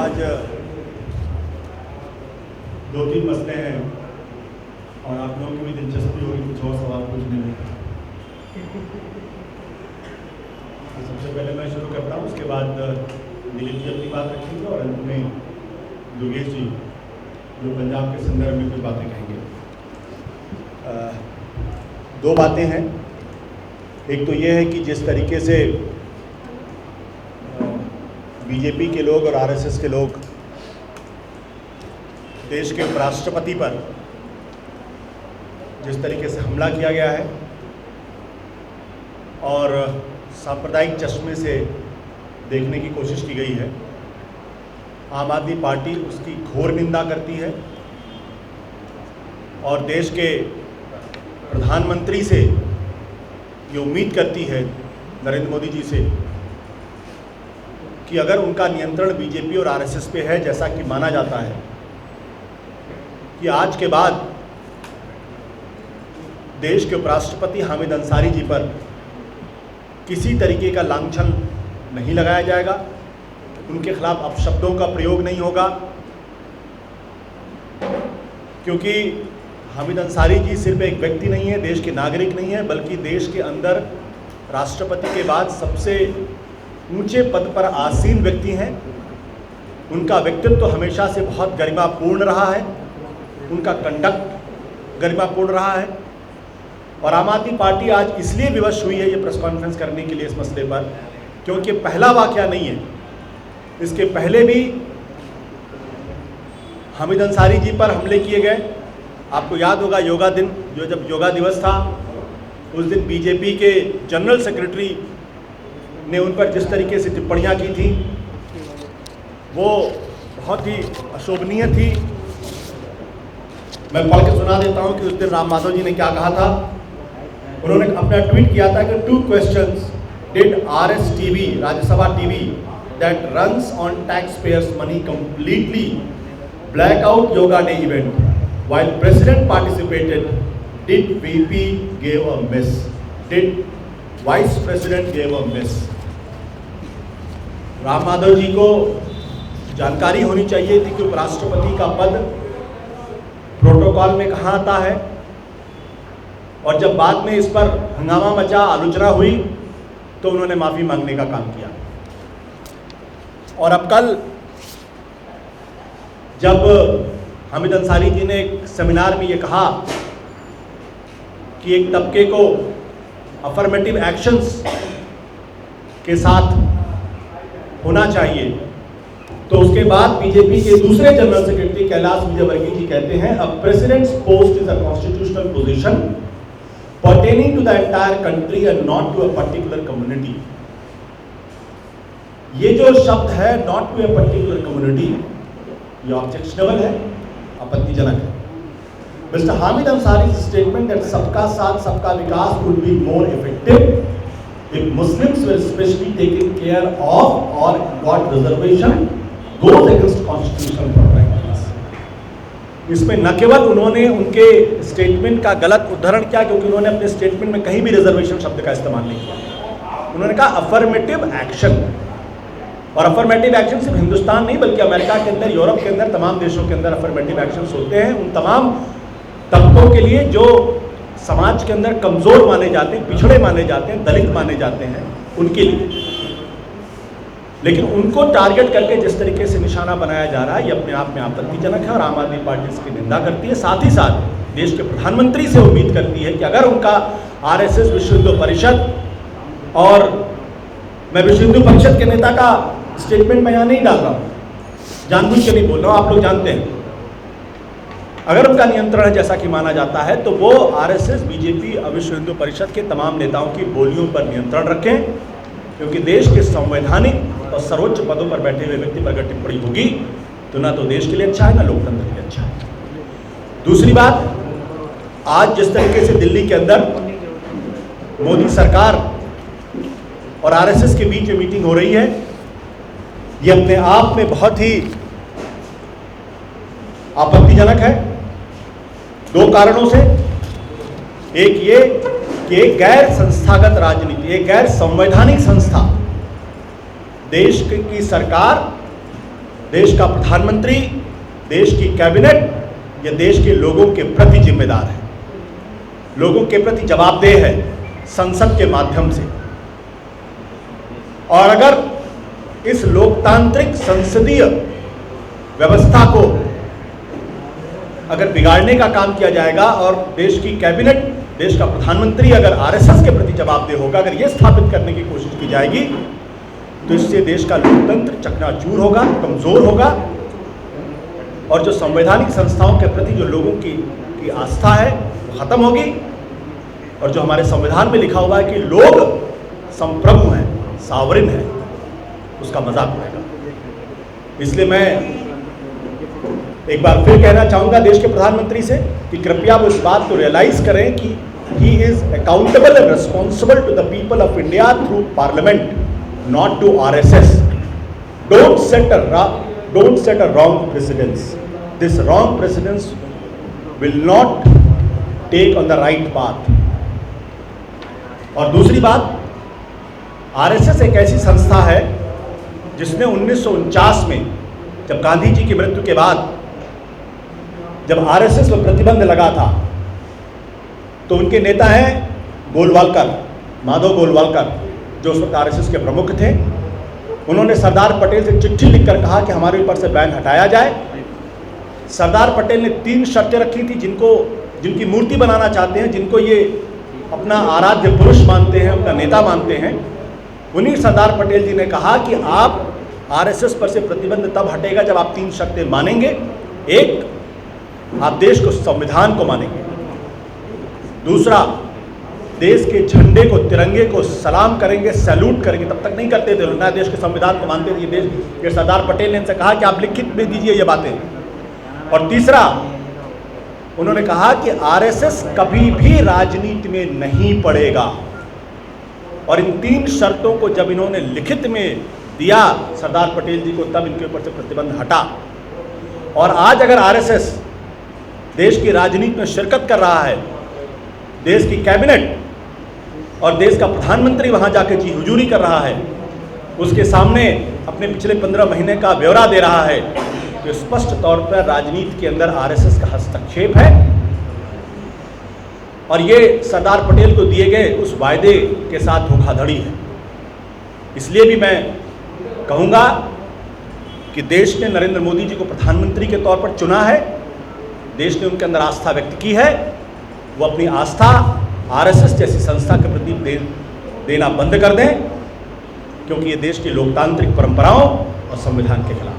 आज दो तीन मसले हैं और आप लोगों की भी दिलचस्पी होगी कुछ और सवाल पूछने में। सबसे पहले मैं शुरू करता हूँ, उसके बाद दिलीप जी अपनी बात रखेंगे और अंत में योगेश जी जो पंजाब के संदर्भ में कुछ बातें कहेंगे। दो बातें हैं। एक तो ये है कि जिस तरीके से बीजेपी के लोग और आरएसएस के लोग देश के उपराष्ट्रपति पर जिस तरीके से हमला किया गया है और सांप्रदायिक चश्मे से देखने की कोशिश की गई है, आम आदमी पार्टी उसकी घोर निंदा करती है और देश के प्रधानमंत्री से ये उम्मीद करती है, नरेंद्र मोदी जी से, कि अगर उनका नियंत्रण बीजेपी और आरएसएस पे है, जैसा कि माना जाता है कि आज के बाद देश के उपराष्ट्रपति हामिद अंसारी जी पर किसी तरीके का लांछन नहीं लगाया जाएगा, उनके खिलाफ अपशब्दों का प्रयोग नहीं होगा, क्योंकि हामिद अंसारी जी सिर्फ एक व्यक्ति नहीं है, देश के नागरिक नहीं है, बल्कि देश के अंदर राष्ट्रपति के बाद सबसे ऊंचे पद पर आसीन व्यक्ति हैं। उनका व्यक्तित्व तो हमेशा से बहुत गरिमापूर्ण रहा है, उनका कंडक्ट गरिमापूर्ण रहा है और आम आदमी पार्टी आज इसलिए विवश हुई है ये प्रेस कॉन्फ्रेंस करने के लिए इस मसले पर, क्योंकि पहला वाकया नहीं है। इसके पहले भी हामिद अंसारी जी पर हमले किए गए। आपको याद होगा योगा दिन, जब योगा दिवस था उस दिन बीजेपी के जनरल सेक्रेटरी ने उन पर जिस तरीके से टिप्पणियां की थी वो बहुत ही अशोभनीय थी। मैं पढ़ के सुना देता हूं कि उस दिन राम माधव जी ने क्या कहा था। उन्होंने अपना ट्वीट किया था कि 2 questions did RSTV, Rajya Sabha TV, that runs on taxpayers money completely black out yoga day event while president participated, did VP gave a miss, did vice president gave a miss। Ram Madhav ji को जानकारी होनी चाहिए थी कि उपराष्ट्रपति का पद प्रोटोकॉल में कहाँ आता है, और जब बाद में इस पर हंगामा मचा, आलोचना हुई, तो उन्होंने माफी मांगने का काम किया। और अब कल जब हामिद अंसारी जी ने एक सेमिनार में ये कहा कि एक तबके को अफर्मेटिव एक्शंस के साथ होना चाहिए, तो उसके बाद बीजेपी के दूसरे जनरल सेक्रेटरी कैलाश विजयवर्गीय जी कहते हैं, a president's post is a constitutional position pertaining to the entire country and not to a particular community। ये जो शब्द है not to a particular community, ये ऑब्जेक्शनेबल है, आपत्तिजनक है। मिस्टर हामिद अंसारी's statement that सबका साथ सबका विकास would be more effective if Muslims were specially taken care of or got reservation goes against constitutional practice। इसमें न केवल उन्होंने उनके स्टेटमेंट का गलत उद्धरण किया, क्योंकि उन्होंने अपने स्टेटमेंट में कहीं भी रिजर्वेशन शब्द का इस्तेमाल नहीं किया। उन्होंने कहा अफर्मेटिव एक्शन, और अफर्मेटिव एक्शन सिर्फ हिंदुस्तान नहीं बल्कि अमेरिका के अंदर, यूरोप के अंदर, तमाम देशों के अंदर अफर्मेटिव एक्शंस होते हैं उन तमाम तबकों के लिए जो समाज के अंदर कमज़ोर माने जाते हैं, पिछड़े माने जाते हैं, दलित माने जाते हैं, उनके लिए। लेकिन उनको टारगेट करके जिस तरीके से निशाना बनाया जा रहा है, ये अपने आप में आपत्तिजनक है और आम आदमी पार्टी इसकी निंदा करती है। साथ ही साथ देश के प्रधानमंत्री से उम्मीद करती है कि अगर उनका आरएसएस, विश्व हिंदू परिषद, और मैं विश्व हिंदू परिषद के नेता का स्टेटमेंट मैं यहाँ नहीं डाल रहा हूँ, जानबूझ के नहीं बोल रहा हूँ, आप लोग जानते हैं, अगर उनका नियंत्रण है जैसा कि माना जाता है, तो वो आरएसएस, बीजेपी और विश्व हिंदू परिषद के तमाम नेताओं की बोलियों पर नियंत्रण रखें, क्योंकि देश के संवैधानिक और सर्वोच्च पदों पर बैठे हुए व्यक्ति पर अगर टिप्पणी होगी तो ना तो देश के लिए अच्छा है, ना लोकतंत्र के लिए अच्छा है। दूसरी बात, आज जिस तरीके से दिल्ली के अंदर मोदी सरकार और आरएसएस के बीच में मीटिंग हो रही है, ये अपने आप में बहुत ही आपत्तिजनक है, 2 कारणों से। एक ये कि एक गैर संस्थागत राजनीति, एक गैर संवैधानिक संस्था, देश की सरकार देश का प्रधानमंत्री, देश की कैबिनेट या देश के लोगों के प्रति जिम्मेदार है, लोगों के प्रति जवाबदेह है संसद के माध्यम से। और अगर इस लोकतांत्रिक संसदीय व्यवस्था को अगर बिगाड़ने का काम किया जाएगा और देश की कैबिनेट, देश का प्रधानमंत्री अगर आरएसएस के प्रति जवाबदेह होगा, अगर यह स्थापित करने की कोशिश की जाएगी, तो इससे देश का लोकतंत्र चकनाचूर होगा, कमजोर होगा, और जो संवैधानिक संस्थाओं के प्रति जो लोगों की आस्था है वो खत्म होगी। और जो हमारे संविधान में लिखा हुआ है कि लोग संप्रभु हैं, सावरिन है, उसका मजाक उड़ेगा। इसलिए मैं एक बार फिर कहना चाहूंगा देश के प्रधानमंत्री से कि कृपया वो इस बात को रियलाइज करें कि he is accountable and responsible to the people of India through parliament, not to RSS. Don't set a wrong precedence. This wrong precedence will not take on the right path. और दूसरी बात, RSS एक ऐसी संस्था है जिसने 1949 में जब गांधी जी की मृत्यु के बाद जब आरएसएस पर प्रतिबंध लगा था, तो उनके नेता हैं गोलवालकर, माधव गोलवालकर, जो उस वक्त आरएसएस के प्रमुख थे। उन्होंने सरदार पटेल से चिट्ठी लिखकर कहा कि हमारे ऊपर से बैन हटाया जाए। सरदार पटेल ने 3 शर्तें रखी थी, जिनकी मूर्ति बनाना चाहते हैं, जिनको ये अपना आराध्य पुरुष मानते हैं, अपना नेता मानते हैं। उन्हीं सरदार पटेल जी ने कहा कि आप आरएसएस पर से प्रतिबंध तब हटेगा जब आप 3 शर्तें मानेंगे। एक, आप देश को, संविधान को मानेंगे। दूसरा, देश के झंडे को, तिरंगे को सलाम करेंगे, सैल्यूट करेंगे। तब तक नहीं करते थे, ना देश के संविधान को मानते थे। ये सरदार पटेल ने इनसे कहा कि आप लिखित में दीजिए ये बातें। और तीसरा, उन्होंने कहा कि आरएसएस कभी भी राजनीति में नहीं पड़ेगा। और इन 3 शर्तों को जब इन्होंने लिखित में दिया सरदार पटेल जी को, तब इनके ऊपर से प्रतिबंध हटा। और आज अगर आरएसएस देश की राजनीति में शिरकत कर रहा है, देश की कैबिनेट और देश का प्रधानमंत्री वहां जाके जी हुजूरी कर रहा है, उसके सामने अपने पिछले 15 महीने का ब्यौरा दे रहा है, तो स्पष्ट तौर पर राजनीति के अंदर आरएसएस का हस्तक्षेप है। और ये सरदार पटेल को दिए गए उस वायदे के साथ धोखाधड़ी है। इसलिए भी मैं कहूँगा कि देश ने नरेंद्र मोदी जी को प्रधानमंत्री के तौर पर चुना है, देश ने उनके अंदर आस्था व्यक्त की है। वो अपनी आस्था आरएसएस जैसी संस्था के प्रति देना बंद कर दें, क्योंकि ये देश की लोकतांत्रिक परंपराओं और संविधान के खिलाफ